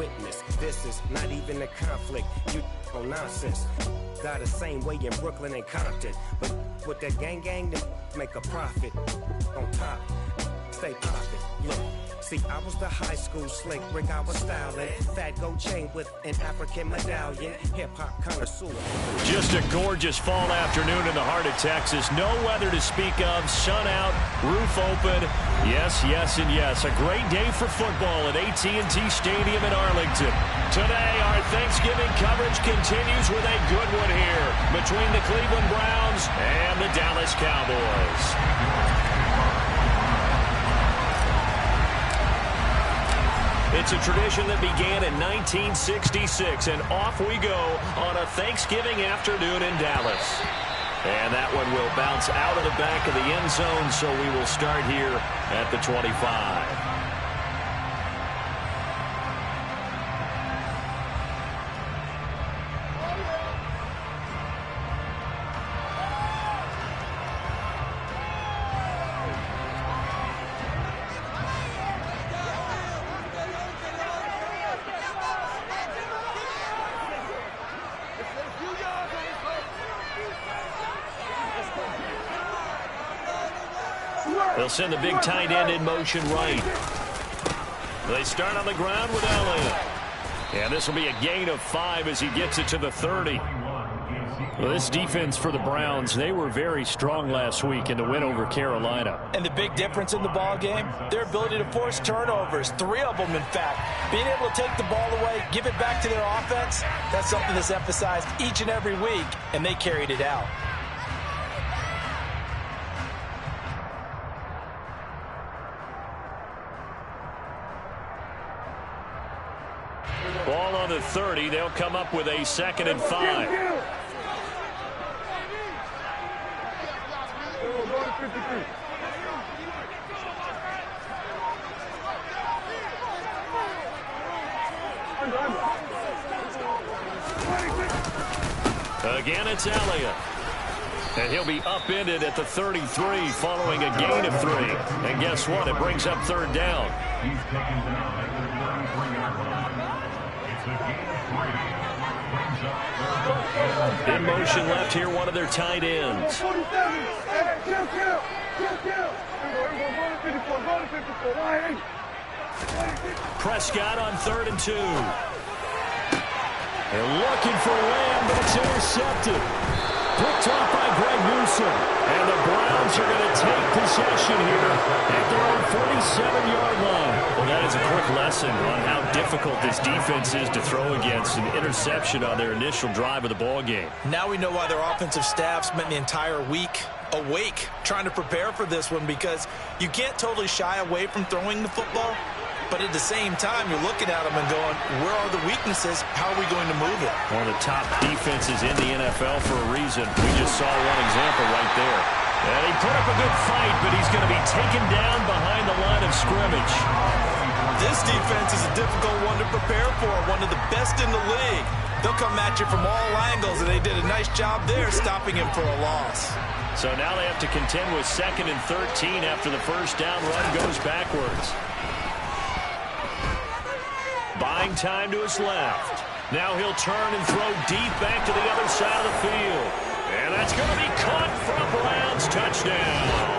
witness. This is not even a conflict. You on nonsense. Got the same way in Brooklyn and Compton. But with that gang, they make a profit. On top, stay poppin'. Look. See, I was the high school slick Rick, I was styling. Fat gold chain with an African medallion. Hip-hop connoisseur. Just a gorgeous fall afternoon in the heart of Texas. No weather to speak of. Sun out, roof open. Yes, yes, and yes. A great day for football at AT&T Stadium in Arlington. Today, our Thanksgiving coverage continues with a good one here between the Cleveland Browns and the Dallas Cowboys. It's a tradition that began in 1966, and off we go on a Thanksgiving afternoon in Dallas. And that one will bounce out of the back of the end zone, so we will start here at the 25. They'll send the big tight end in motion right. They start on the ground with Elliott. And this will be a gain of 5 as he gets it to the 30. Well, this defense for the Browns, they were very strong last week in the win over Carolina. And the big difference in the ball game, their ability to force turnovers, 3 of them in fact. Being able to take the ball away, give it back to their offense, that's something that's emphasized each and every week, and they carried it out. Ball on the 30. They'll come up with a 2nd and 5. Again, it's Elliott. And he'll be upended at the 33 following a gain of 3. And guess what? It brings up 3rd down. In motion left here, one of their tight ends. Prescott on 3rd and 2. They're looking for Lamb, but it's intercepted. Picked off by Greg Newsome. And the Browns are going to take possession here at their own 47-yard line. Well, that is a quick lesson on how difficult this defense is to throw against. An interception on their initial drive of the ball game. Now we know why their offensive staff spent the entire week awake trying to prepare for this one, because you can't totally shy away from throwing the football. But at the same time, you're looking at them and going, where are the weaknesses? How are we going to move it? One of the top defenses in the NFL for a reason. We just saw one example right there. And he put up a good fight, but he's going to be taken down behind the line of scrimmage. This defense is a difficult one to prepare for, one of the best in the league. They'll come at you from all angles, and they did a nice job there stopping him for a loss. So now they have to contend with 2nd and 13 after the first down run goes backwards. Buying time to his left. Now he'll turn and throw deep back to the other side of the field. And that's going to be caught for a Browns touchdown.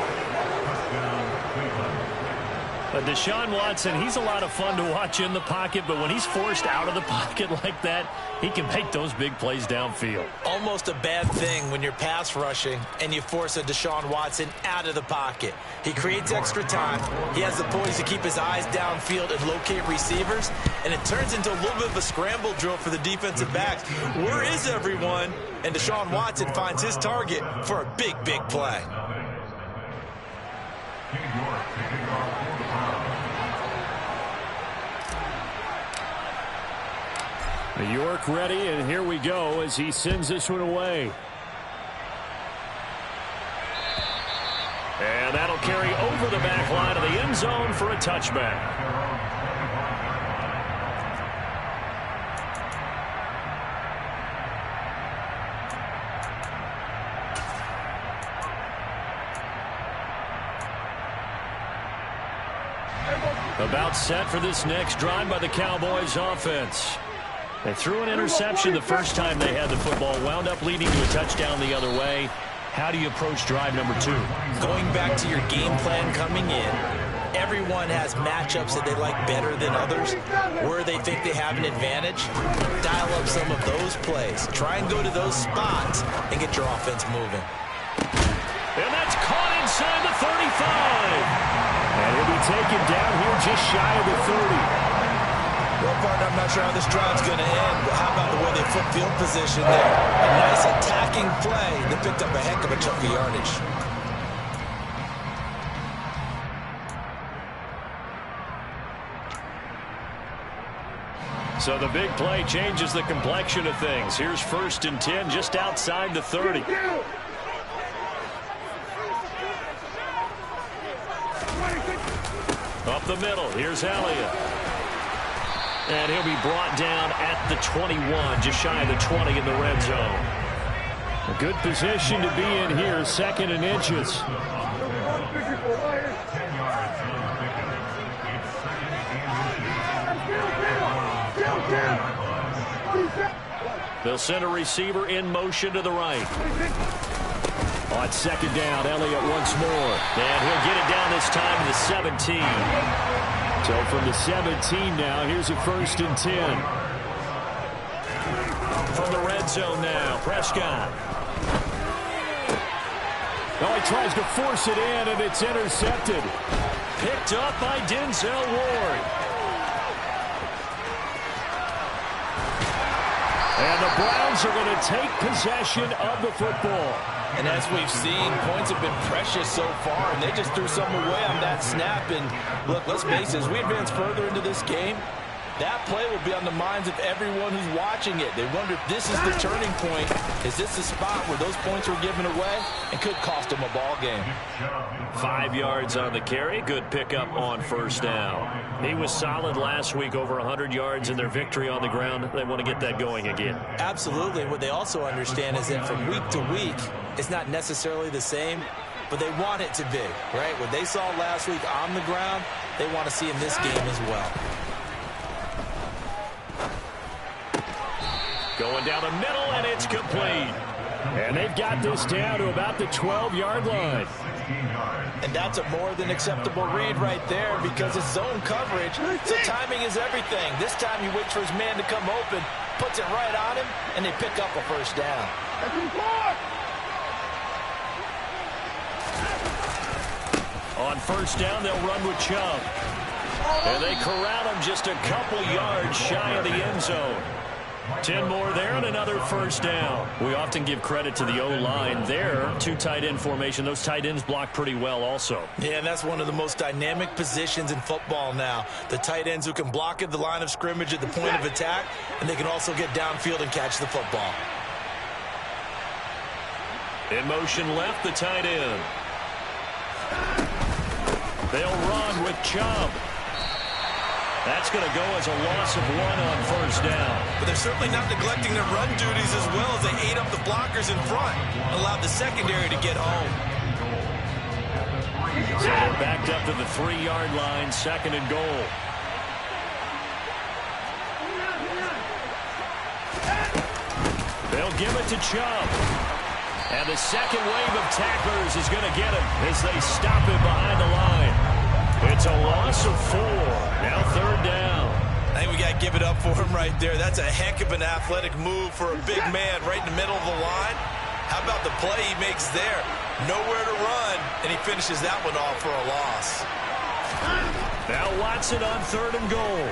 Deshaun Watson, he's a lot of fun to watch in the pocket, but when he's forced out of the pocket like that, he can make those big plays downfield. Almost a bad thing when you're pass rushing and you force a Deshaun Watson out of the pocket. He creates extra time. He has the poise to keep his eyes downfield and locate receivers, and it turns into a little bit of a scramble drill for the defensive backs. Where is everyone? And Deshaun Watson finds his target for a big, big play. York ready, and here we go as he sends this one away. And that'll carry over the back line of the end zone for a touchback. About set for this next drive by the Cowboys offense. They threw an interception the first time they had the football, wound up leading to a touchdown the other way. How do you approach drive number 2? Going back to your game plan coming in, everyone has matchups that they like better than others, where they think they have an advantage. Dial up some of those plays. Try and go to those spots and get your offense moving. And that's caught inside the 35. And he'll be taken down here just shy of the 30. Well, partner, I'm not sure how this drive's going to end, but how about the way they flip field position there? A nice attacking play that picked up a heck of a chunk of yardage. So the big play changes the complexion of things. Here's 1st and 10 just outside the 30. Up the middle, here's Elliott. And he'll be brought down at the 21, just shy of the 20 in the red zone. A good position to be in here, 2nd and inches. They'll send a receiver in motion to the right. On 2nd down, Elliott once more. And he'll get it down this time to the 17. So from the 17 now, here's a 1st and 10. From the red zone now, Prescott. Oh, he tries to force it in, and it's intercepted. Picked up by Denzel Ward. And the Browns are going to take possession of the football. And as we've seen, points have been precious so far, and they just threw some away on that snap. And look, let's face it, as we advance further into this game, that play will be on the minds of everyone who's watching it. They wonder if this is the turning point. Is this the spot where those points were given away and could cost them a ball game? 5 yards on the carry. Good pickup on 1st down. He was solid last week, over 100 yards in their victory on the ground. They want to get that going again. Absolutely. What they also understand is that from week to week, it's not necessarily the same, but they want it to be, right? What they saw last week on the ground, they want to see in this game as well. Going down the middle, and it's complete. And they've got this down to about the 12-yard line. And that's a more than acceptable read right there because it's zone coverage, so timing is everything. This time he waits for his man to come open, puts it right on him, and they pick up a 1st down. On 1st down, they'll run with Chubb. And they corral him just a couple yards shy of the end zone. 10 more there and another 1st down. We often give credit to the O-line there. 2 tight end formation. Those tight ends block pretty well also. Yeah, and that's one of the most dynamic positions in football now. The tight ends who can block at the line of scrimmage at the point of attack, and they can also get downfield and catch the football. In motion left, the tight end. They'll run with Chubb. That's going to go as a loss of 1 on 1st down. But they're certainly not neglecting their run duties as well as they ate up the blockers in front and allowed the secondary to get home. So they're backed up to the 3-yard line, 2nd and goal. They'll give it to Chubb. And the second wave of tacklers is going to get him as they stop him behind the line. It's a loss of 4. Now 3rd down. I think we got to give it up for him right there. That's a heck of an athletic move for a big man right in the middle of the line. How about the play he makes there? Nowhere to run, and he finishes that one off for a loss. Now Watson on 3rd and goal.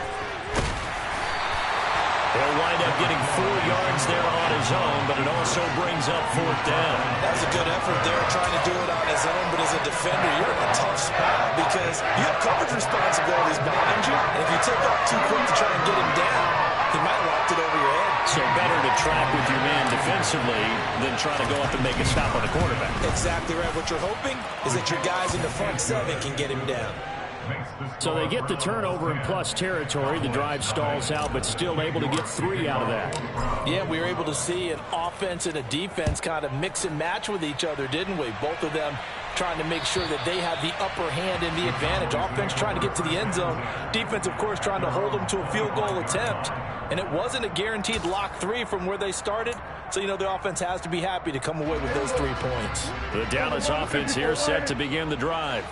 He'll wind up getting 4 yards there on his own, but it also brings up 4th down. That was a good effort there, trying to do it on his own, but as a defender, you're in a tough spot because you have coverage responsibilities behind you, and if you take off too quick to try and get him down, he might have locked it over your head. So better to track with your man defensively than try to go up and make a stop on the quarterback. Exactly right. What you're hoping is that your guys in the front 7 can get him down. So they get the turnover in plus territory. The drive stalls out, but still able to get 3 out of that. Yeah, we were able to see an offense and a defense kind of mix and match with each other, didn't we? Both of them trying to make sure that they have the upper hand and the advantage. Offense trying to get to the end zone. Defense, of course, trying to hold them to a field goal attempt. And it wasn't a guaranteed lock 3 from where they started. So, the offense has to be happy to come away with those 3 points. The Dallas offense here set to begin the drive.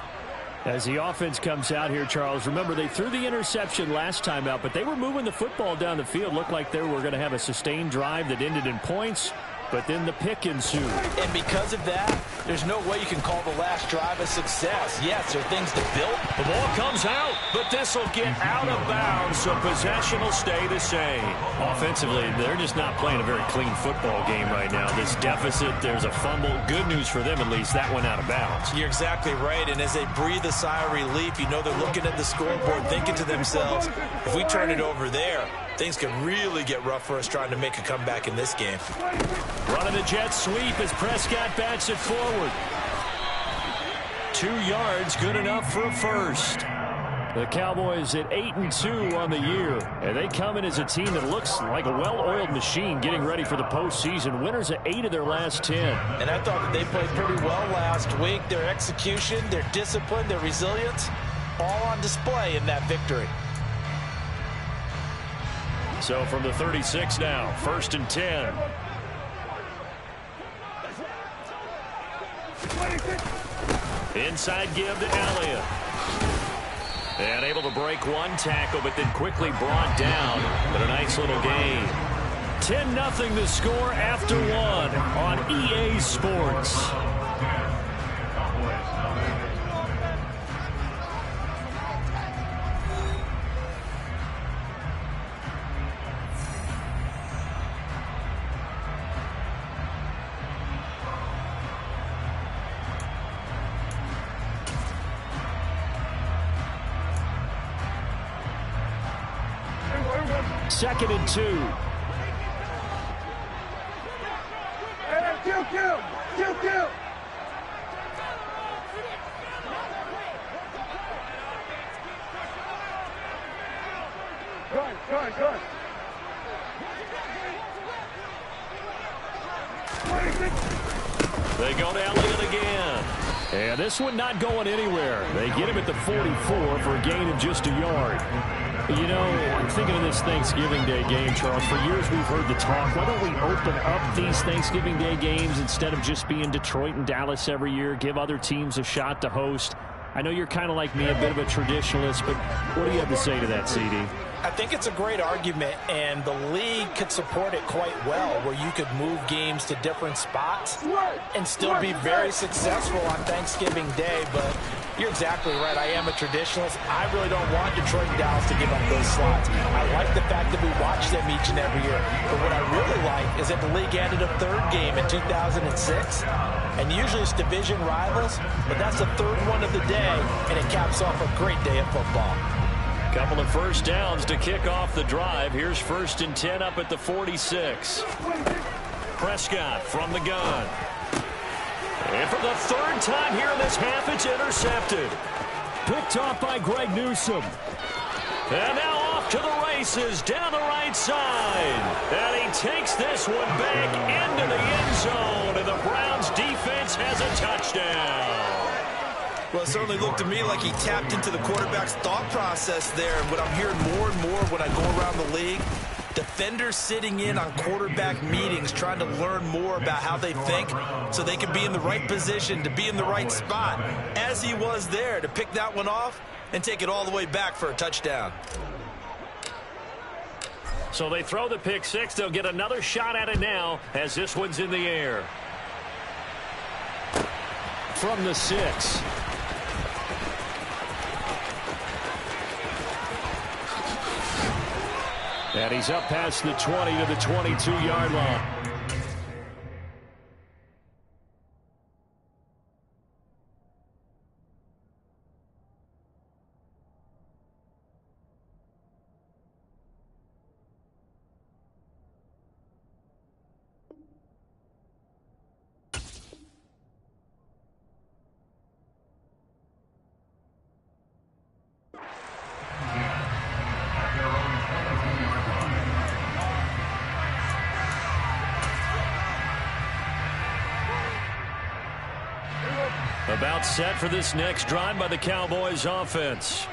As the offense comes out here, Charles, remember they threw the interception last time out, but they were moving the football down the field. Looked like they were going to have a sustained drive that ended in points. But then the pick ensued. And because of that, there's no way you can call the last drive a success. Yes, there are things to build. The ball comes out, but this will get out of bounds, so possession will stay the same. Offensively, they're just not playing a very clean football game right now. This deficit, there's a fumble. Good news for them, at least. That went out of bounds. You're exactly right, and as they breathe a sigh of relief, they're looking at the scoreboard, thinking to themselves, if we turn it over there, things could really get rough for us trying to make a comeback in this game. Running the jet sweep as Prescott bats it forward. 2 yards, good enough for a first. The Cowboys at 8-2 on the year, and they come in as a team that looks like a well-oiled machine getting ready for the postseason. Winners at 8 of their last 10. And I thought that they played pretty well last week. Their execution, their discipline, their resilience, all on display in that victory. So from the 36 now, 1st and 10. Inside give to Elliott. And able to break 1 tackle, but then quickly brought down. But a nice little gain. 10-0 the score after 1 on EA Sports. Second and 2. Kill. Good. They go to Elliott again. And this one not going anywhere. They get him at the 44 for a gain of just a yard. I'm thinking of this Thanksgiving Day game, Charles. For years we've heard the talk, why don't we open up these Thanksgiving Day games instead of just being Detroit and Dallas every year, give other teams a shot to host? I know you're kind of like me, a bit of a traditionalist, but what do you have to say to that, CD? I think it's a great argument, and the league could support it quite well, where you could move games to different spots and still be very successful on Thanksgiving Day. But you're exactly right. I am a traditionalist. I really don't want Detroit and Dallas to give up those slots. I like the fact that we watch them each and every year. But what I really like is that the league added a 3rd game in 2006. And usually it's division rivals, but that's the 3rd one of the day, and it caps off a great day of football. Couple of first downs to kick off the drive. Here's 1st and 10 up at the 46. Prescott from the gun. And for the 3rd time here in this half, it's intercepted. Picked off by Greg Newsome. And now off to the races down the right side. And he takes this one back into the end zone. And the Browns defense has a touchdown. Well, it certainly looked to me like he tapped into the quarterback's thought process there. What I'm hearing more and more when I go around the league, defenders sitting in on quarterback meetings trying to learn more about how they think so they can be in the right position, to be in the right spot, as he was there, to pick that one off and take it all the way back for a touchdown. So they throw the pick 6. They'll get another shot at it now as this one's in the air. From the 6. And he's up past the 20 to the 22-yard line. About set for this next drive by the Cowboys offense.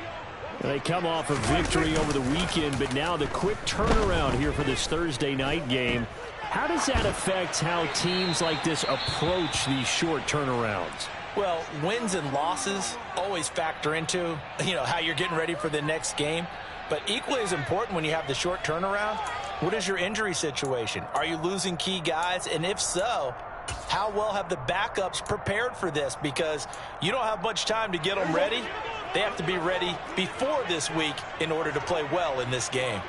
They come off a victory over the weekend, but now the quick turnaround here for this Thursday night game. How does that affect how teams like this approach these short turnarounds? Well, wins and losses always factor into, how you're getting ready for the next game. But equally as important when you have the short turnaround, what is your injury situation? Are you losing key guys? And if so, how well have the backups prepared for this? Because you don't have much time to get them ready. They have to be ready before this week in order to play well in this game.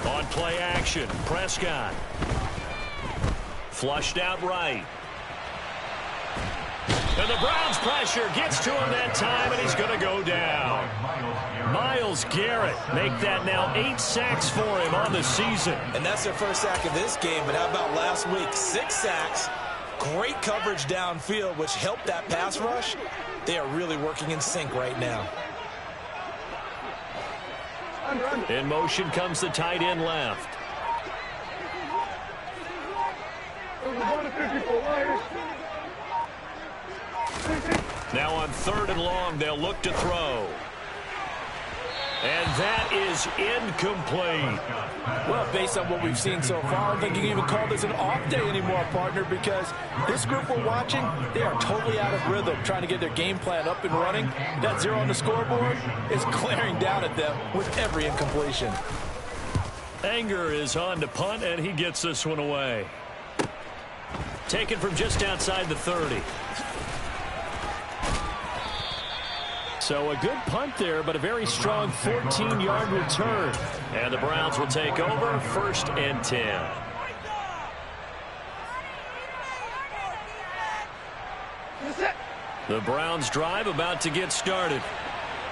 On play action, Prescott. Flushed out right. And the Browns pressure gets to him that time, and he's going to go down. Myles Garrett make that now 8 sacks for him on the season. And that's their first sack of this game, but how about last week? 6 sacks, great coverage downfield, which helped that pass rush. They are really working in sync right now. In motion comes the tight end left. Now on 3rd and long, they'll look to throw. And that is incomplete. Well, based on what we've seen so far, I don't think you can even call this an off day anymore, partner, because this group we're watching, they are totally out of rhythm, trying to get their game plan up and running. That 0 on the scoreboard is glaring down at them with every incompletion. Anger is on to punt, and he gets this one away. Taken from just outside the 30. So a good punt there, but a very strong 14-yard return. And the Browns will take over 1st and 10. The Browns drive about to get started.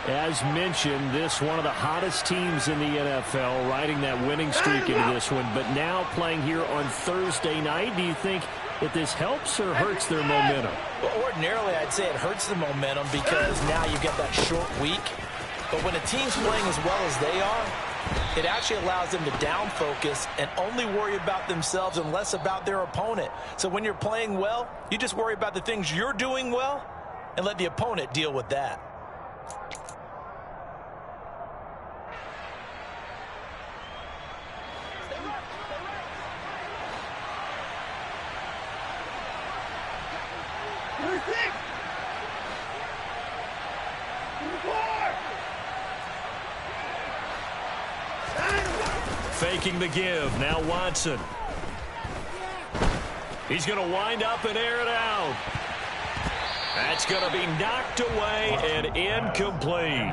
As mentioned, this one of the hottest teams in the NFL, riding that winning streak into this one, but now playing here on Thursday night. Do you think that this helps or hurts their momentum? Well, ordinarily, I'd say it hurts the momentum because now you get that short week. But when a team's playing as well as they are, it actually allows them to down focus and only worry about themselves and less about their opponent. So when you're playing well, you just worry about the things you're doing well and let the opponent deal with that. Faking the give. Now Watson. He's going to wind up and air it out. That's going to be knocked away and incomplete.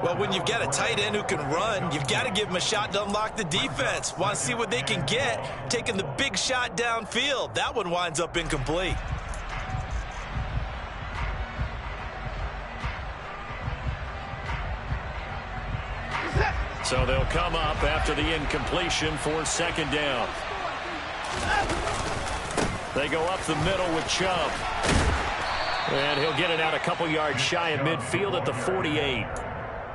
Well, when you've got a tight end who can run, you've got to give him a shot to unlock the defense. Want to see what they can get, taking the big shot downfield. That one winds up incomplete. So they'll come up after the incompletion for 2nd down. They go up the middle with Chubb. And he'll get it out a couple yards shy of midfield at the 48.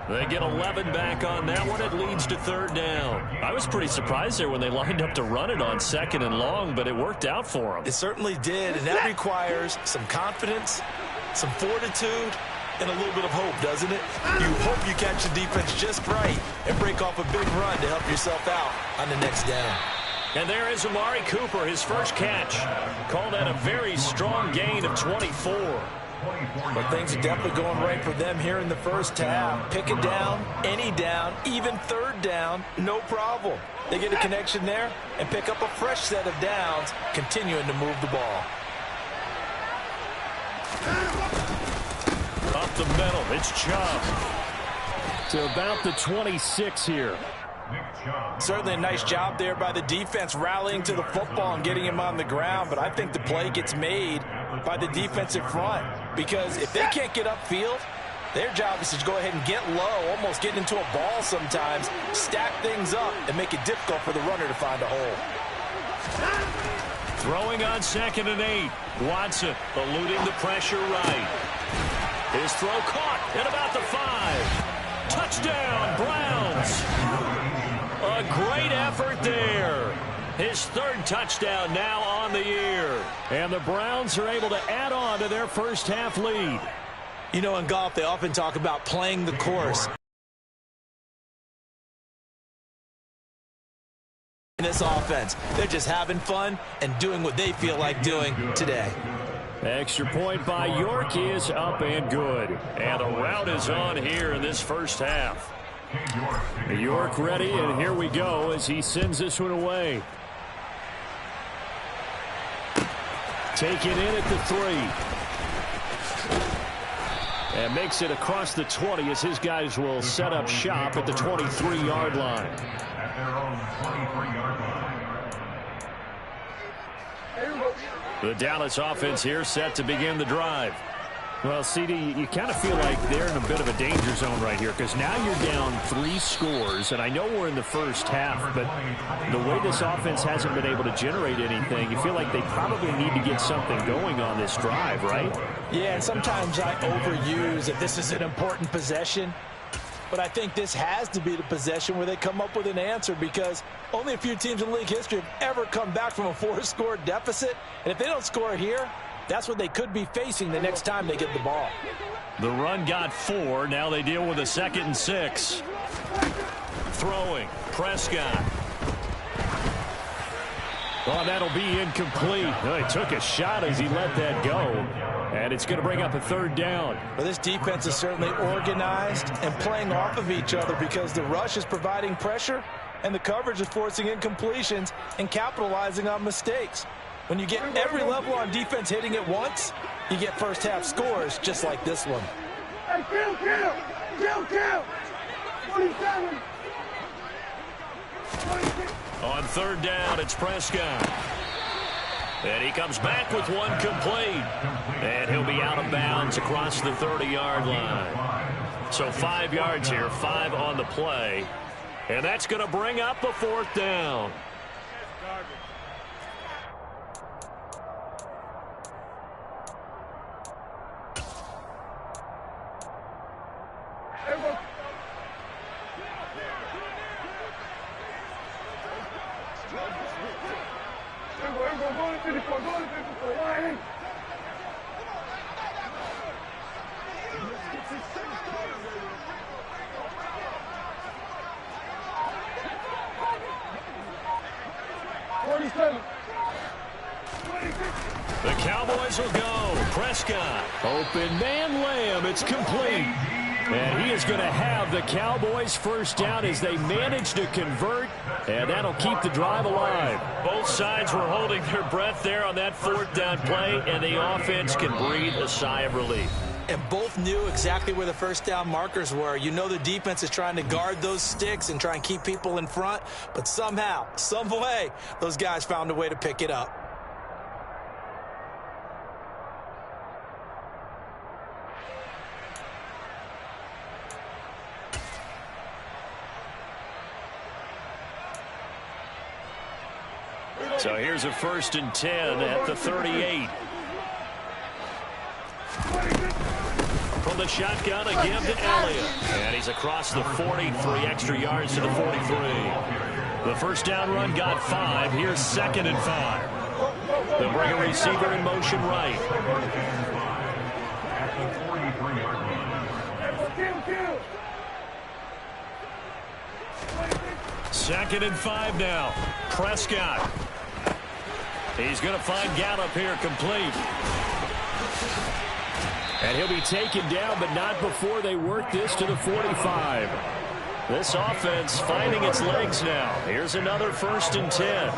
They get 11 back on that one. It leads to 3rd down. I was pretty surprised there when they lined up to run it on 2nd and long, but it worked out for them. It certainly did, and that requires some confidence, some fortitude, and a little bit of hope, doesn't it? You hope you catch the defense just right and break off a big run to help yourself out on the next down. And there is Amari Cooper, his first catch. Call that a very strong gain of 24. But things are definitely going right for them here in the first half. Pick it down, any down, even 3rd down, no problem. They get a connection there and pick up a fresh set of downs, continuing to move the ball. Up the middle, it's Chubb. To about the 26 here. Certainly a nice job there by the defense rallying to the football and getting him on the ground, but I think the play gets made by the defensive front because if they can't get upfield, their job is to go ahead and get low, almost get into a ball sometimes, stack things up, and make it difficult for the runner to find a hole. Throwing on 2nd and 8. Watson eluding the pressure right. His throw caught at about the 5. Touchdown, Browns. A great effort there. His third touchdown now on the year. And the Browns are able to add on to their first half lead. You know, in golf, they often talk about playing the course. In this offense, they're just having fun and doing what they feel like doing today. Extra point by York is up and good. And the route is on here in this first half. York ready, and here we go as he sends this one away. Taken in at the 3. And makes it across the 20 as his guys will set up shop at the 23-yard line. The Dallas offense here set to begin the drive. Well, CD, you kind of feel like they're in a bit of a danger zone right here because now you're down 3 scores, and I know we're in the first half, but the way this offense hasn't been able to generate anything, you feel like they probably need to get something going on this drive, right? Yeah, and sometimes I overuse if this is an important possession, but I think this has to be the possession where they come up with an answer because only a few teams in league history have ever come back from a 4-score deficit, and if they don't score here, that's what they could be facing the next time they get the ball. The run got 4. Now they deal with a 2nd and 6. Throwing. Prescott. Oh, that'll be incomplete. He took a shot as he let that go. And it's going to bring up a 3rd down. Well, this defense is certainly organized and playing off of each other because the rush is providing pressure and the coverage is forcing incompletions and capitalizing on mistakes. When you get every level on defense hitting at once, you get first half scores just like this one. Hey, kill! 47. 26. On 3rd down, it's Prescott. And he comes back with one complete. And he'll be out of bounds across the 30-yard line. So 5 yards here, 5 on the play. And that's going to bring up a 4th down. The Cowboys will go. Prescott. Open man Lamb. It's complete. And he is going to have the Cowboys first down as they manage to convert. And that'll keep the drive alive. Both sides were holding their breath there on that 4th down play. And the offense can breathe a sigh of relief. And both knew exactly where the first down markers were. You know the defense is trying to guard those sticks and try and keep people in front. But somehow, some way, those guys found a way to pick it up. So here's a 1st and 10 at the 38. From the shotgun again to Elliott. And he's across the 40, 3 extra yards to the 43. The first down run got 5. Here's 2nd and 5. They'll bring a receiver in motion right. 2nd and 5 now. Prescott. He's going to find Gallup here complete. And he'll be taken down, but not before they work this to the 45. This offense finding its legs now. Here's another 1st and 10.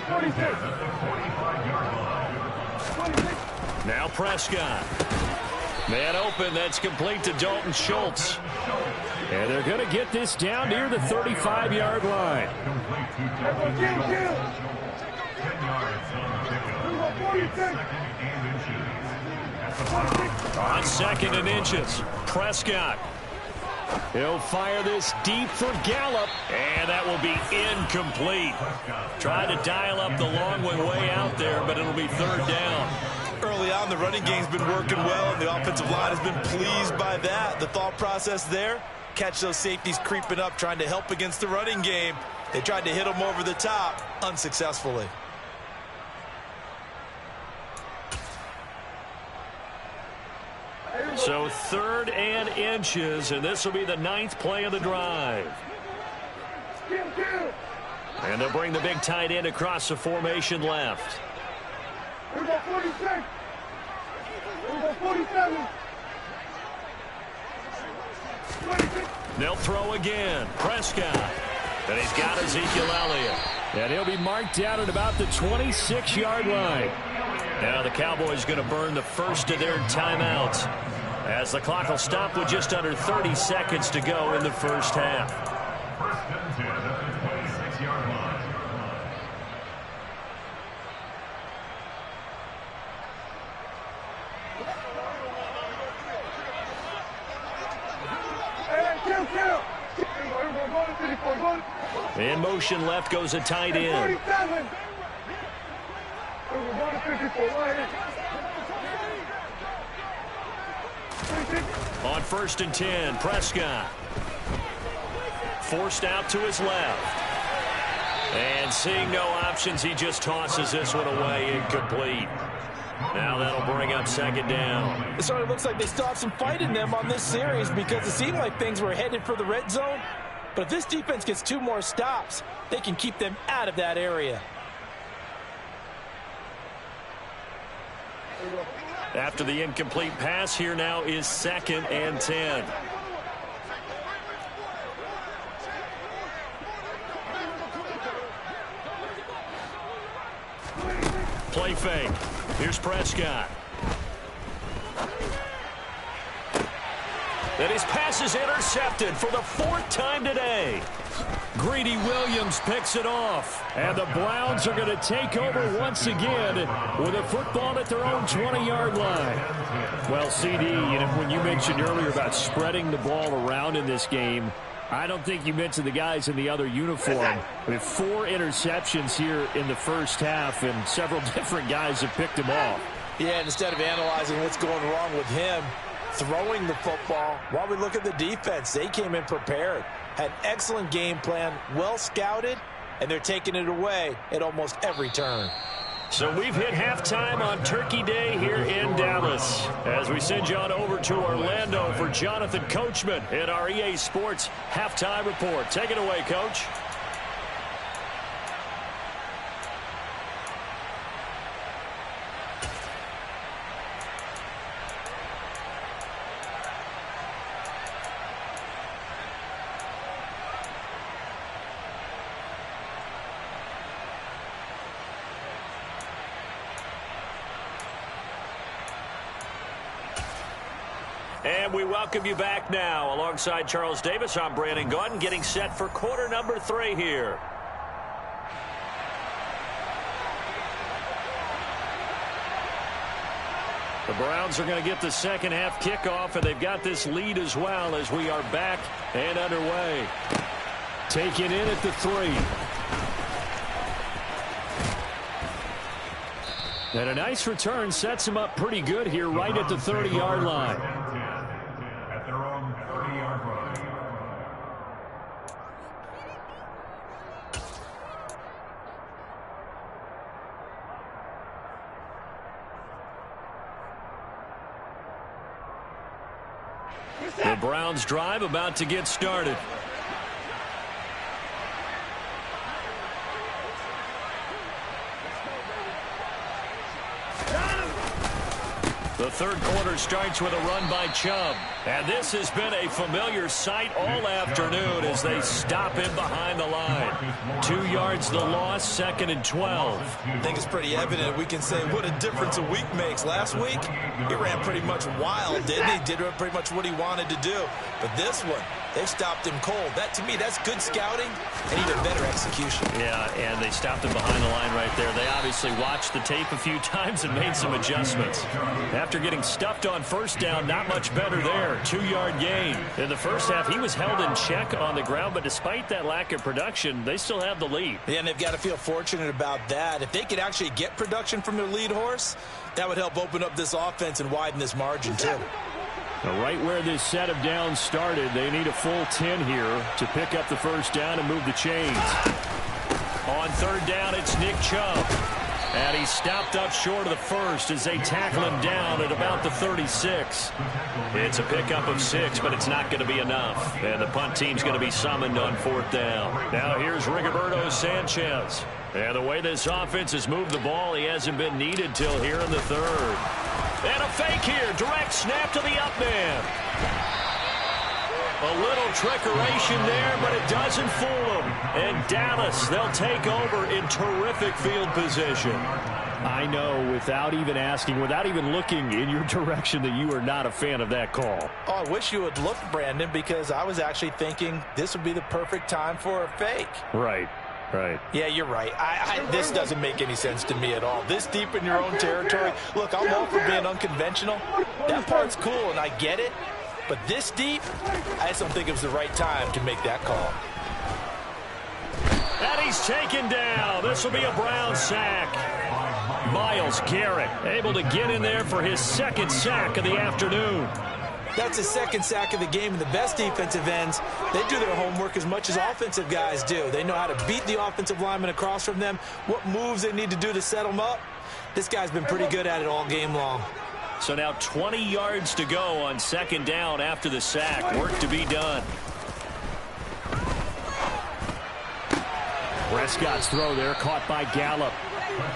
46. Now Prescott. Man open, that's complete to Dalton Schultz. And they're going to get this down near the 35-yard line. On 2nd and inches, Prescott. He'll fire this deep for Gallup, and that will be incomplete. Tried to dial up the long one way out there, but it'll be 3rd down. Early on, the running game's been working well, and the offensive line has been pleased by that. The thought process there, catch those safeties creeping up, trying to help against the running game. They tried to hit him over the top, unsuccessfully. So 3rd and inches, and this will be the 9th play of the drive. And they'll bring the big tight end across the formation left. We got 46. We got 47. 26. They'll throw again. Prescott. And he's got Ezekiel Elliott. And he'll be marked down at about the 26-yard line. Now the Cowboys going to burn the first of their timeouts, as the clock will stop with just under 30 seconds to go in the first half. In motion left goes a tight end. 47. On 1st and 10, Prescott. Forced out to his left. And seeing no options, he just tosses this one away, incomplete. Now that'll bring up 2nd down. It sort of looks like they still have some fight in them on this series, because it seemed like things were headed for the red zone. But if this defense gets 2 more stops, they can keep them out of that area. After the incomplete pass, here now is 2nd and 10. Play fake. Here's Prescott. And his pass is intercepted for the 4th time today. Greedy Williams picks it off. And the Browns are going to take over once again with a football at their own 20-yard line. Well, CD, when you mentioned earlier about spreading the ball around in this game, I don't think you mentioned the guys in the other uniform. We have 4 interceptions here in the first half, and several different guys have picked him off. Yeah, and instead of analyzing what's going wrong with him throwing the football, while we look at the defense, they came in prepared, had excellent game plan, well scouted, and they're taking it away at almost every turn. So we've hit halftime on Turkey Day here in Dallas, as we send you on over to Orlando for Jonathan Coachman in our EA Sports Halftime Report. Take it away, Coach. And we welcome you back now. Alongside Charles Davis, I'm Brandon Gaudin, getting set for quarter number 3 here. The Browns are going to get the second half kickoff, and they've got this lead as well as we are back and underway. Taken in at the 3. And a nice return sets him up pretty good here right at the 30-yard line. The Browns drive about to get started. The third quarter starts with a run by Chubb. And this has been a familiar sight all afternoon as they stop him behind the line. 2 yards the loss, 2nd and 12. I think it's pretty evident. We can say what a difference a week makes. Last week, he ran pretty much wild, didn't he? Did pretty much what he wanted to do. But this one, they stopped him cold. That, to me, that's good scouting and even better execution. Yeah, and they stopped him behind the line right there. They obviously watched the tape a few times and made some adjustments. After getting stuffed on first down, not much better there. 2-yard gain. In the first half, he was held in check on the ground, but despite that lack of production, they still have the lead. Yeah, and they've got to feel fortunate about that. If they could actually get production from their lead horse, that would help open up this offense and widen this margin, too. Right where this set of downs started, they need a full 10 here to pick up the first down and move the chains. On third down, it's Nick Chubb. And he stopped up short of the first as they tackle him down at about the 36. It's a pickup of 6, but it's not going to be enough. And the punt team's going to be summoned on fourth down. Now here's Rigoberto Sanchez. And the way this offense has moved the ball, he hasn't been needed till here in the third. And a fake here. Direct snap to the up man. A little trickeration there, but it doesn't fool them. And Dallas, they'll take over in terrific field position. I know, without even asking, without even looking in your direction, that you are not a fan of that call. Oh, I wish you would look, Brandon, because I was actually thinking this would be the perfect time for a fake. Right. Right. Yeah, you're right. This doesn't make any sense to me at all. This deep in your own territory. Look, I'm all for being unconventional. That part's cool, and I get it. But this deep, I just don't think it was the right time to make that call. And he's taken down. This will be a Brown sack. Myles Garrett able to get in there for his second sack of the afternoon. That's his second sack of the game, and the best defensive ends, they do their homework as much as offensive guys do. They know how to beat the offensive lineman across from them, what moves they need to do to set them up. This guy's been pretty good at it all game long. So now 20 yards to go on second down after the sack. Work to be done. Prescott's throw there caught by Gallup.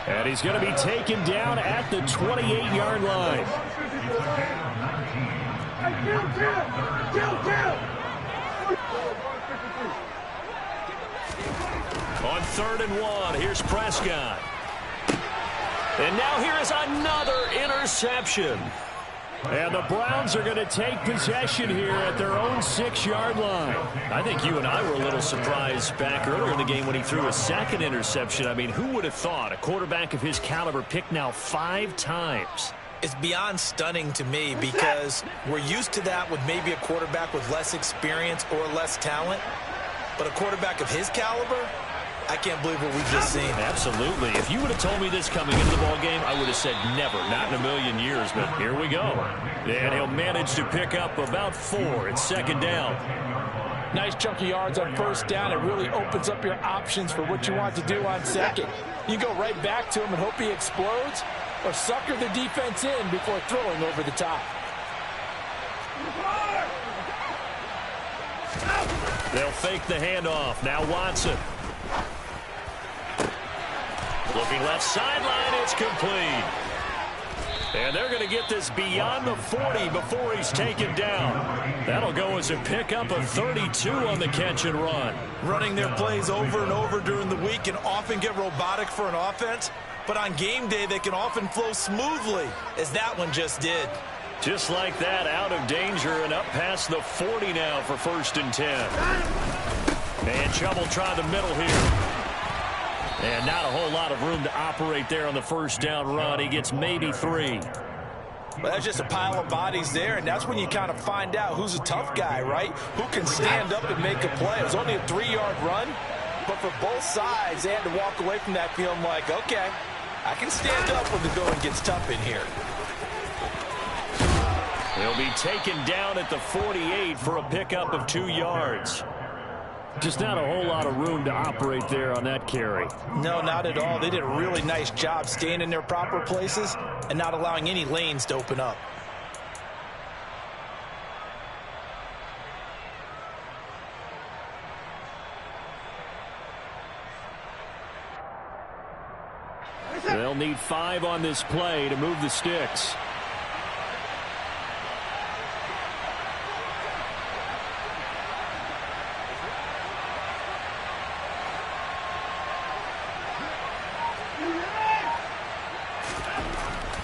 And he's going to be taken down at the 28-yard line. On 3rd and 1, here's Prescott. And now here is another interception. And the Browns are going to take possession here at their own 6-yard line. I think you and I were a little surprised back earlier in the game when he threw a second interception. I mean, who would have thought a quarterback of his caliber picked now 5 times? It's beyond stunning to me because we're used to that with maybe a quarterback with less experience or less talent. But a quarterback of his caliber, I can't believe what we've just seen. Absolutely. If you would have told me this coming into the ball game, I would have said never, not in a million years. But here we go. And he'll manage to pick up about 4 at second down. Nice chunky yards on first down. It really opens up your options for what you want to do on second. You go right back to him and hope he explodes, or sucker the defense in before throwing over the top. They'll fake the handoff. Now Watson. Looking left sideline, it's complete. And they're going to get this beyond the 40 before he's taken down. That'll go as a pickup of 32 on the catch and run. Running their plays over and over during the week can often get robotic for an offense, but on game day they can often flow smoothly, as that one just did. Just like that, out of danger and up past the 40 now for 1st and 10. And Chubb will try the middle here. And not a whole lot of room to operate there on the first down run. He gets maybe 3. Well, that's just a pile of bodies there, and that's when you kind of find out who's a tough guy, right? Who can stand up and make a play. It was only a 3-yard run, but for both sides, they had to walk away from that feeling like, okay, I can stand up when the going gets tough in here. He'll be taken down at the 48 for a pickup of 2 yards. Just not a whole lot of room to operate there on that carry. No, not at all. They did a really nice job staying in their proper places and not allowing any lanes to open up. They'll need 5 on this play to move the sticks.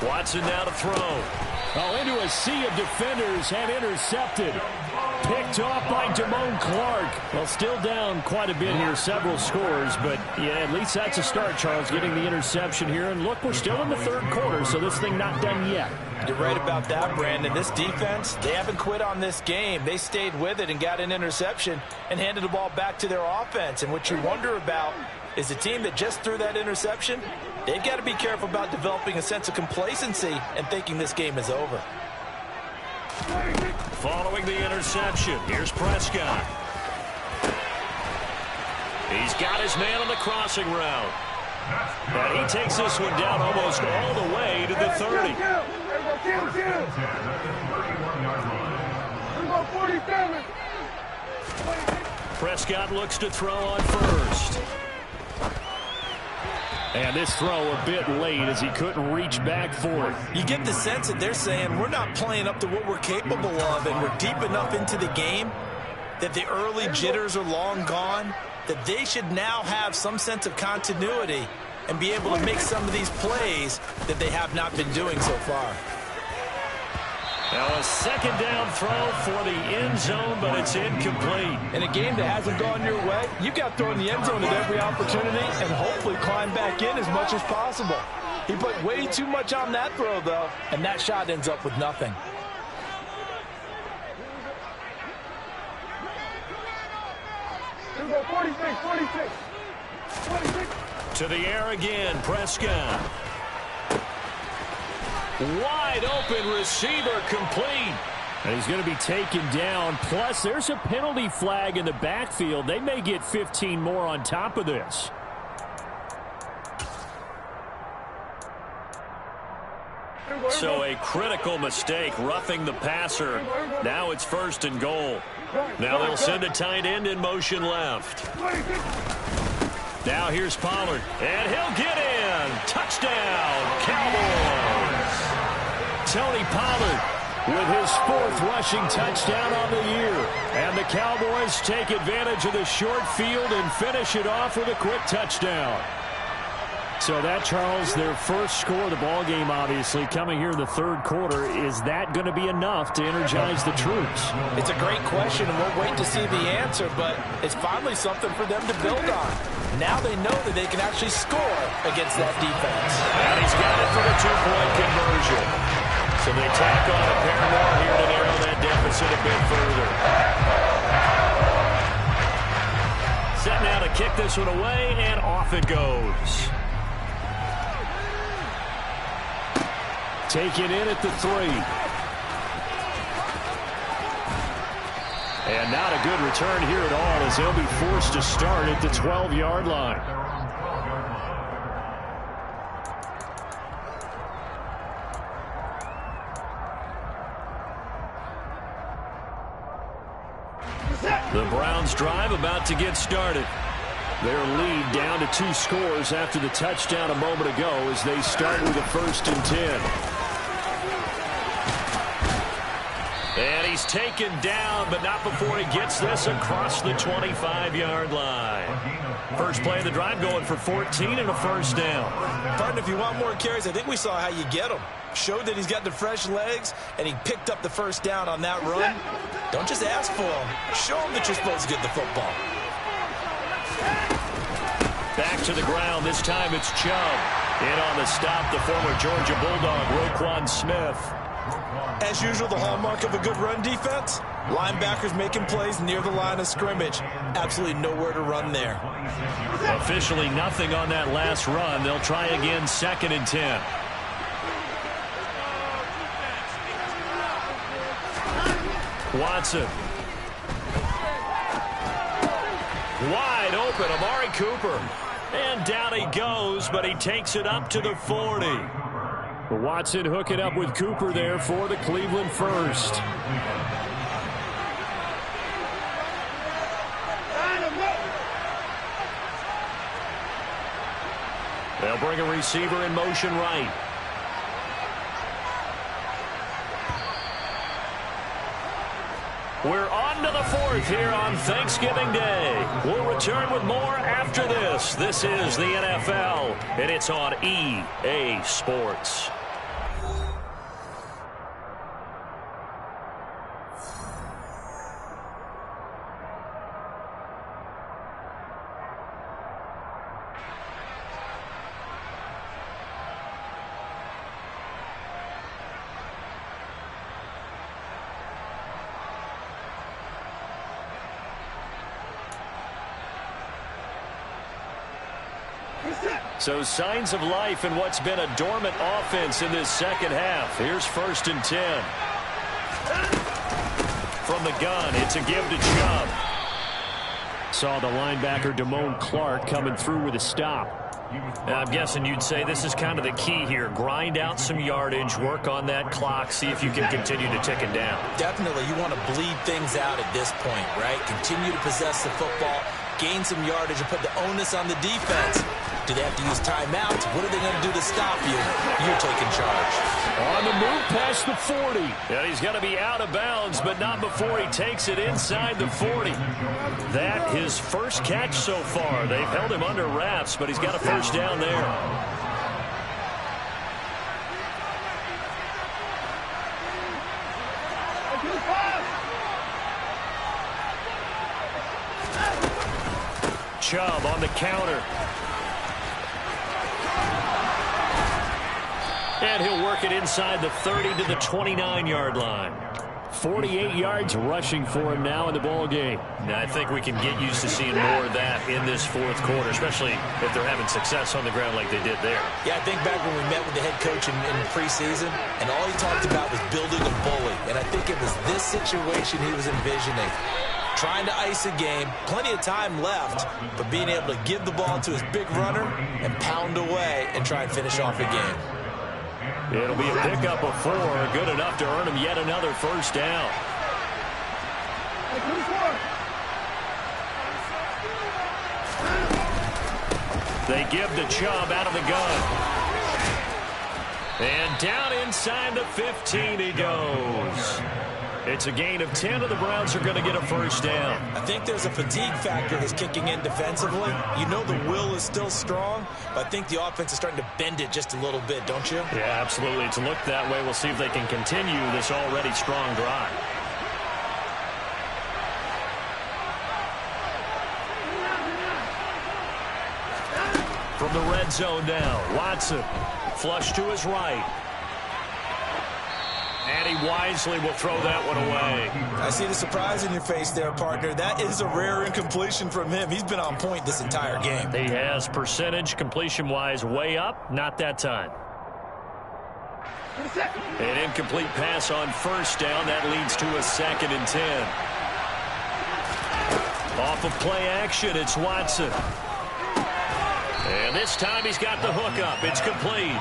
Watson now to throw. Oh, into a sea of defenders and intercepted. Picked off by Damone Clark. Well, still down quite a bit here, several scores, but yeah, at least that's a start, Charles, getting the interception here. And look, we're still in the 3rd quarter, so this thing not done yet. You're right about that, Brandon. This defense, they haven't quit on this game. They stayed with it and got an interception and handed the ball back to their offense. And what you wonder about is the team that just threw that interception, they've got to be careful about developing a sense of complacency and thinking this game is over. Following the interception, here's Prescott. He's got his man on the crossing route. And he takes this one down almost all the way to the 30. Prescott looks to throw on first. And this throw a bit late as he couldn't reach back for it. You get the sense that they're saying we're not playing up to what we're capable of, and we're deep enough into the game that the early jitters are long gone, that they should now have some sense of continuity and be able to make some of these plays that they have not been doing so far. Now a second down throw for the end zone, but it's incomplete. In a game that hasn't gone your way, you've got to throw in the end zone at every opportunity and hopefully climb back in as much as possible. He put way too much on that throw, though, and that shot ends up with nothing. Here we go, 46, 46. To the air again, Prescott. Wide open receiver complete. And he's going to be taken down. Plus, there's a penalty flag in the backfield. They may get 15 more on top of this. So a critical mistake, roughing the passer. Now it's 1st and goal. Now they'll send a tight end in motion left. Now here's Pollard, and he'll get in. Touchdown, Cowboys. Tony Pollard with his 4th rushing touchdown on the year. And the Cowboys take advantage of the short field and finish it off with a quick touchdown. So that, Charles, their first score of the ballgame, obviously, coming here in the 3rd quarter. Is that going to be enough to energize the troops? It's a great question, and we'll wait to see the answer, but it's finally something for them to build on. Now they know that they can actually score against that defense. And he's got it for the 2-point conversion. So they tack on a pair more here to narrow that deficit a bit further. Set now to kick this one away, and off it goes. Taken in at the 3. And not a good return here at all as they'll be forced to start at the 12-yard line. The Browns drive about to get started. Their lead down to 2 scores after the touchdown a moment ago as they start with a 1st and 10. And he's taken down, but not before he gets this across the 25-yard line. First play of the drive going for 14 and a 1st down. Partner, if you want more carries, I think we saw how you get them. Showed that he's got the fresh legs, and he picked up the 1st down on that run. Don't just ask for him. Show him that you're supposed to get the football. Back to the ground. This time it's Chubb. In on the stop, the former Georgia Bulldog, Roquan Smith. As usual, the hallmark of a good run defense, linebackers making plays near the line of scrimmage. Absolutely nowhere to run there. Officially nothing on that last run. They'll try again, 2nd and 10. Watson. Wide open, Amari Cooper. And down he goes, but he takes it up to the 40. Watson hooking up with Cooper there for the Cleveland first. They'll bring a receiver in motion right. We're on to the 4th here on Thanksgiving Day. We'll return with more after this. This is the NFL, and it's on EA Sports. So signs of life in what's been a dormant offense in this second half. Here's 1st and 10. from the gun. It's a give to Chubb. Saw the linebacker Damone Clark coming through with a stop. I'm guessing you'd say this is kind of the key here. Grind out some yardage, work on that clock, see if you can continue to tick it down. Definitely. You want to bleed things out at this point, right? Continue to possess the football, gain some yardage, and put the onus on the defense. Do they have to use timeouts? What are they going to do to stop you? You're taking charge. On the move past the 40. And he's going to be out of bounds, but not before he takes it inside the 40. That his first catch so far. They've held him under wraps, but he's got a first down there. Chubb on the counter. And he'll work it inside the 30 to the 29-yard line. 48 yards rushing for him now in the ball game. Now, I think we can get used to seeing more of that in this fourth quarter, especially if they're having success on the ground like they did there. Yeah, I think back when we met with the head coach in preseason, and all he talked about was building a bully. And I think it was this situation he was envisioning. Trying to ice a game, plenty of time left, but being able to give the ball to his big runner and pound away and try and finish off a game. It'll be a pickup of 4, good enough to earn him yet another first down. They give the Chubb out of the gun. And down inside the 15 he goes. It's a gain of 10, and the Browns are going to get a first down. I think there's a fatigue factor that's kicking in defensively. You know the will is still strong, but I think the offense is starting to bend it just a little bit, don't you? Yeah, absolutely. It's looked that way. We'll see if they can continue this already strong drive. From the red zone now, Watson. Flush to his right. And he wisely will throw that one away. I see the surprise in your face there, partner. That is a rare incompletion from him. He's been on point this entire game. He has percentage completion-wise way up. Not that time. An incomplete pass on first down. That leads to a 2nd and 10. Off of play action, it's Watson. And this time he's got the hook up. It's complete.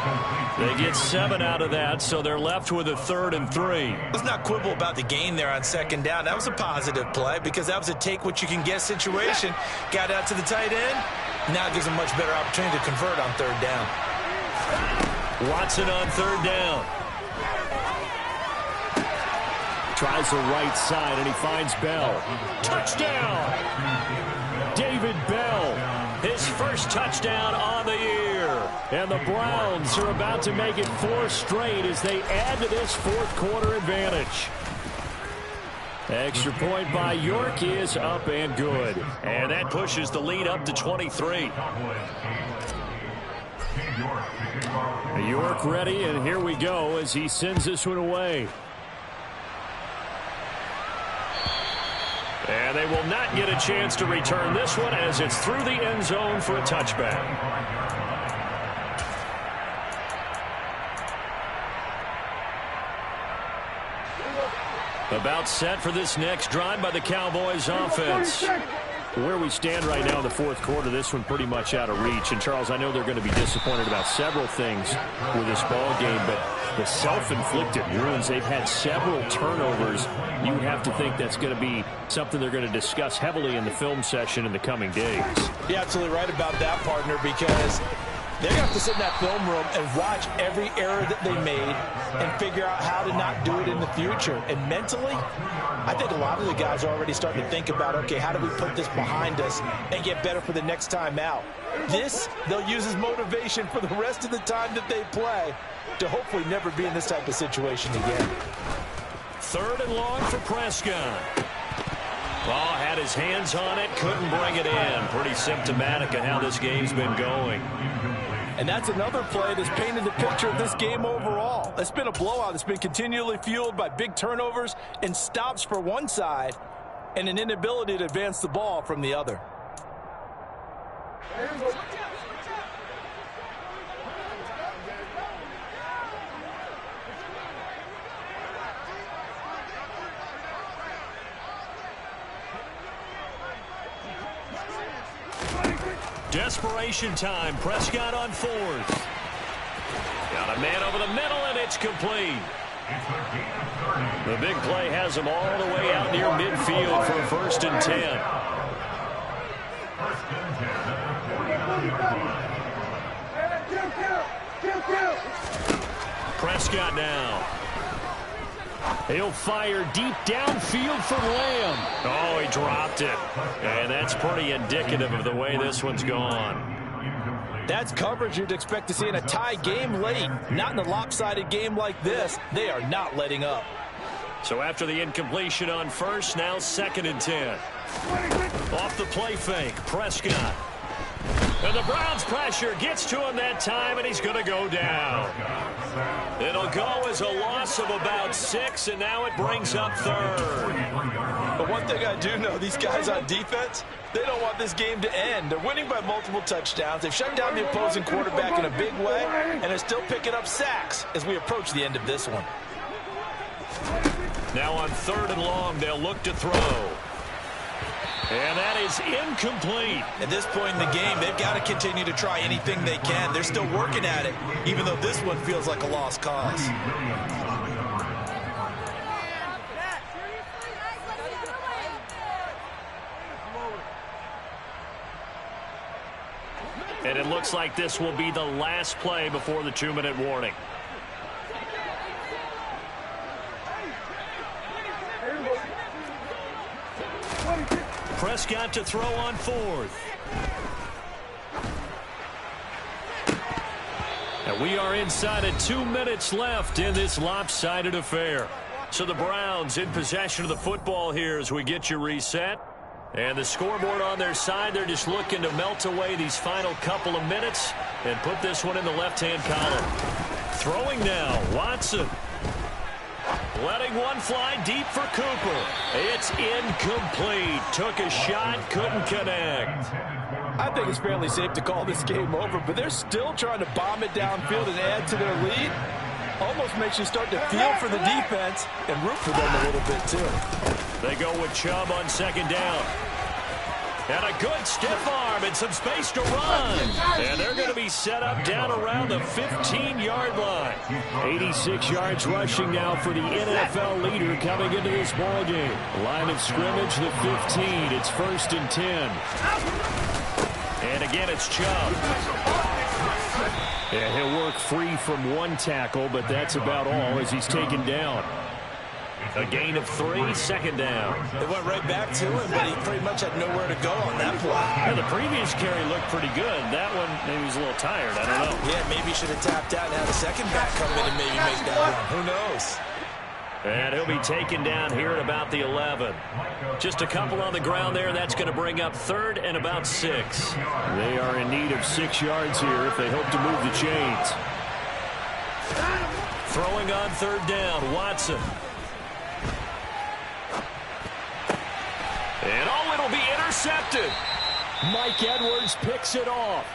They get 7 out of that, so they're left with a 3rd and 3. Let's not quibble about the gain there on 2nd down. That was a positive play because that was a take-what-you-can-get situation. Got out to the tight end. Now it gives them a much better opportunity to convert on 3rd down. Watson on 3rd down. Tries the right side, and he finds Bell. Touchdown! David Bell. His first touchdown on the year. And the Browns are about to make it 4 straight as they add to this fourth quarter advantage. Extra point by York is up and good. And that pushes the lead up to 23. York ready, and here we go as he sends this one away. And they will not get a chance to return this one as it's through the end zone for a touchback. About set for this next drive by the Cowboys offense. Where we stand right now in the fourth quarter, this one pretty much out of reach. And, Charles, I know they're going to be disappointed about several things with this ball game, but the self-inflicted wounds, they've had several turnovers. You have to think that's going to be something they're going to discuss heavily in the film session in the coming days. You're absolutely right about that, partner, because they're going to have to sit in that film room and watch every error that they made and figure out how to not do it in the future. And mentally, I think a lot of the guys are already starting to think about, okay, how do we put this behind us and get better for the next time out? This, they'll use as motivation for the rest of the time that they play to hopefully never be in this type of situation again. 3rd and long for Prescott. Ball had his hands on it, couldn't bring it in. Pretty symptomatic of how this game's been going. And that's another play that's painted the picture of this game overall. It's been a blowout. It's been continually fueled by big turnovers and stops for one side and an inability to advance the ball from the other. Desperation time. Prescott on 4th. Got a man over the middle, and it's complete. The big play has him all the way out near midfield for 1st and 10. Prescott now. He'll fire deep downfield for Lamb. Oh, he dropped it. And that's pretty indicative of the way this one's gone. That's coverage you'd expect to see in a tie game late. Not in a lopsided game like this. They are not letting up. So after the incompletion on 1st, now 2nd and 10. Off the play fake, Prescott. And the Browns pressure gets to him that time, and he's going to go down. It'll go as a loss of about 6, and now it brings up 3rd. But one thing I do know, these guys on defense, they don't want this game to end. They're winning by multiple touchdowns. They've shut down the opposing quarterback in a big way, and they're still picking up sacks as we approach the end of this one. Now on 3rd and long, they'll look to throw. And that is incomplete. At this point in the game, they've got to continue to try anything they can. They're still working at it, even though this one feels like a lost cause. And it looks like this will be the last play before the 2-minute warning. Prescott to throw on 4th. And we are inside of 2 minutes left in this lopsided affair. So the Browns in possession of the football here as we get you reset. And the scoreboard on their side, they're just looking to melt away these final couple of minutes and put this one in the left-hand column. Throwing now, Watson. Letting one fly deep for Cooper. It's incomplete. Took a shot, couldn't connect. I think it's fairly safe to call this game over, but they're still trying to bomb it downfield and add to their lead. Almost makes you start to feel for the defense and root for them a little bit, too. They go with Chubb on 2nd down. And a good stiff arm and some space to run. And they're going to be set up down around the 15-yard line. 86 yards rushing now for the NFL leader coming into this ballgame. Line of scrimmage, the 15. It's 1st and 10. And again, it's Chubb. Yeah, he'll work free from one tackle, but that's about all as he's taken down. A gain of 3, 2nd down. They went right back to him, but he pretty much had nowhere to go on that play. Yeah, the previous carry looked pretty good. That one, maybe he was a little tired. I don't know. Yeah, maybe he should have tapped out and had a second back come in and maybe make that run. Who knows? And he'll be taken down here at about the 11. Just a couple on the ground there. That's going to bring up 3rd and about 6. They are in need of 6 yards here if they hope to move the chains. Throwing on 3rd down, Watson. And oh, it'll be intercepted. Mike Edwards picks it off.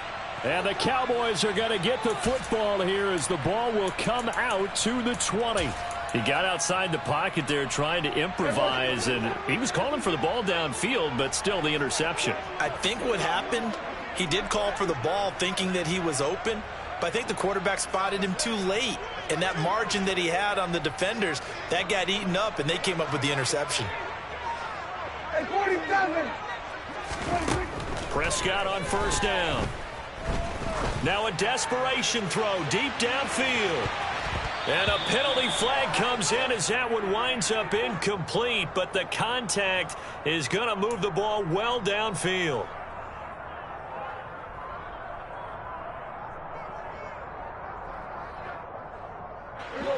And the Cowboys are going to get the football here as the ball will come out to the 20. He got outside the pocket there trying to improvise, and he was calling for the ball downfield, but still the interception. I think what happened, he did call for the ball thinking that he was open, but I think the quarterback spotted him too late. And that margin that he had on the defenders, that got eaten up, and they came up with the interception. Prescott on 1st down. Now a desperation throw deep downfield. And a penalty flag comes in as that one winds up incomplete, but the contact is going to move the ball well downfield.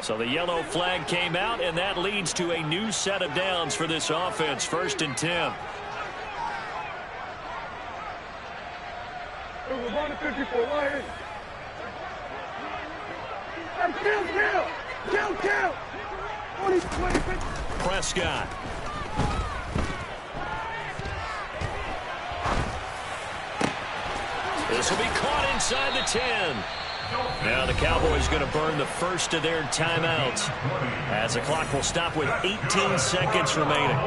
So the yellow flag came out, and that leads to a new set of downs for this offense. 1st and 10. Prescott. This will be caught inside the 10. Now the Cowboys going to burn the first of their timeouts as the clock will stop with 18 seconds remaining.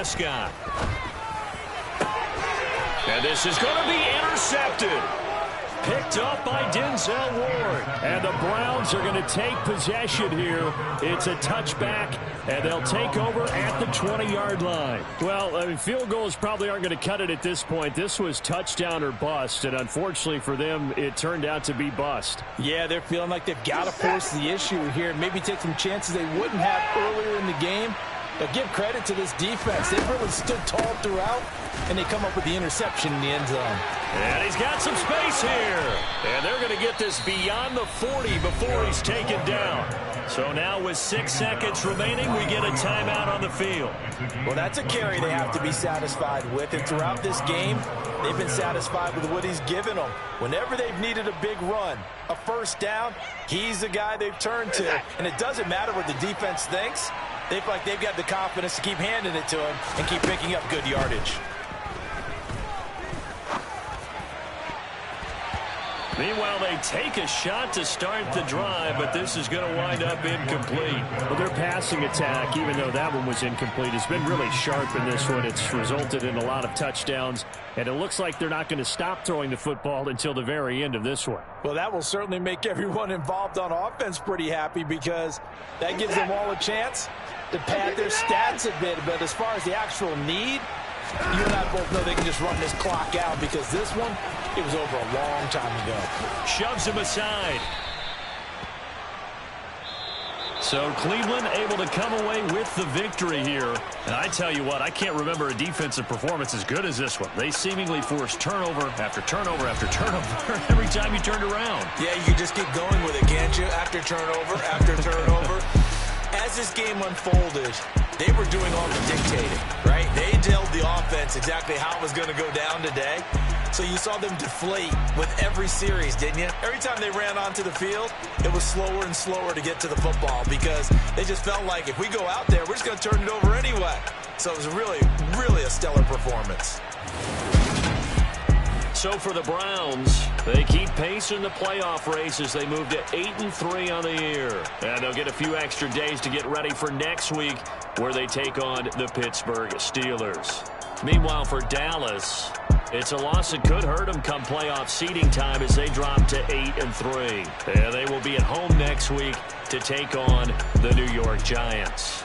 Prescott. And this is going to be intercepted. Picked up by Denzel Ward. And the Browns are going to take possession here. It's a touchback, and they'll take over at the 20-yard line. Well, I mean, field goals probably aren't going to cut it at this point. This was touchdown or bust, and unfortunately for them, it turned out to be bust. Yeah, they're feeling like they've got to force the issue here. Maybe take some chances they wouldn't have earlier in the game. But give credit to this defense. They've really stood tall throughout, and they come up with the interception in the end zone. And he's got some space here. And they're going to get this beyond the 40 before he's taken down. So now with 6 seconds remaining, we get a timeout on the field. Well, that's a carry they have to be satisfied with. And throughout this game, they've been satisfied with what he's given them. Whenever they've needed a big run, a first down, he's the guy they've turned to. And it doesn't matter what the defense thinks. They feel like they've got the confidence to keep handing it to him and keep picking up good yardage. Meanwhile, they take a shot to start the drive, but this is going to wind up incomplete. Well, their passing attack, even though that one was incomplete, has been really sharp in this one. It's resulted in a lot of touchdowns, and it looks like they're not going to stop throwing the football until the very end of this one. Well, that will certainly make everyone involved on offense pretty happy because that gives them all a chance to pad their stats a bit. But as far as the actual need, you and I both know they can just run this clock out because this one, it was over a long time ago. Shoves him aside. So Cleveland able to come away with the victory here. And I tell you what, I can't remember a defensive performance as good as this one. They seemingly forced turnover after turnover after turnover every time you turned around. Yeah, you can just keep going with it, can't you? After turnover. As this game unfolded, they were doing all the dictating, right? They told the offense exactly how it was going to go down today. So you saw them deflate with every series, didn't you? Every time they ran onto the field, it was slower and slower to get to the football because they just felt like if we go out there, we're just going to turn it over anyway. So it was really, really a stellar performance. So for the Browns, they keep pace in the playoff race as they move to 8-3 on the year. And they'll get a few extra days to get ready for next week where they take on the Pittsburgh Steelers. Meanwhile, for Dallas, it's a loss that could hurt them come playoff seeding time as they drop to 8-3. And they will be at home next week to take on the New York Giants.